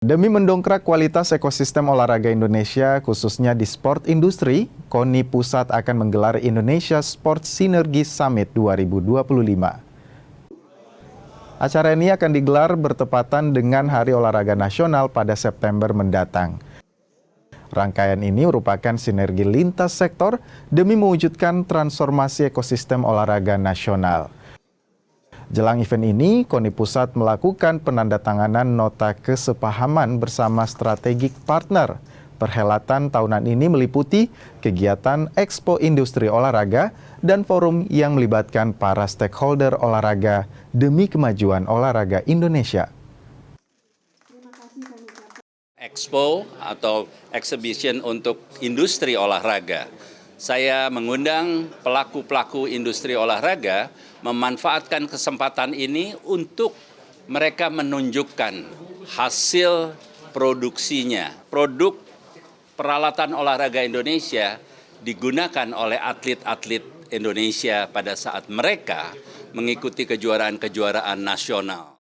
Demi mendongkrak kualitas ekosistem olahraga Indonesia, khususnya di sport industri, KONI Pusat akan menggelar Indonesia Sport Synergy Summit 2025. Acara ini akan digelar bertepatan dengan Hari Olahraga Nasional pada September mendatang. Rangkaian ini merupakan sinergi lintas sektor demi mewujudkan transformasi ekosistem olahraga nasional. Jelang event ini, KONI Pusat melakukan penandatanganan nota kesepahaman bersama strategic partner. Perhelatan tahunan ini meliputi kegiatan Expo Industri Olahraga dan forum yang melibatkan para stakeholder olahraga demi kemajuan olahraga Indonesia. Expo atau exhibition untuk industri olahraga. Saya mengundang pelaku-pelaku industri olahraga memanfaatkan kesempatan ini untuk mereka menunjukkan hasil produksinya. Produk peralatan olahraga Indonesia digunakan oleh atlet-atlet Indonesia pada saat mereka mengikuti kejuaraan-kejuaraan nasional.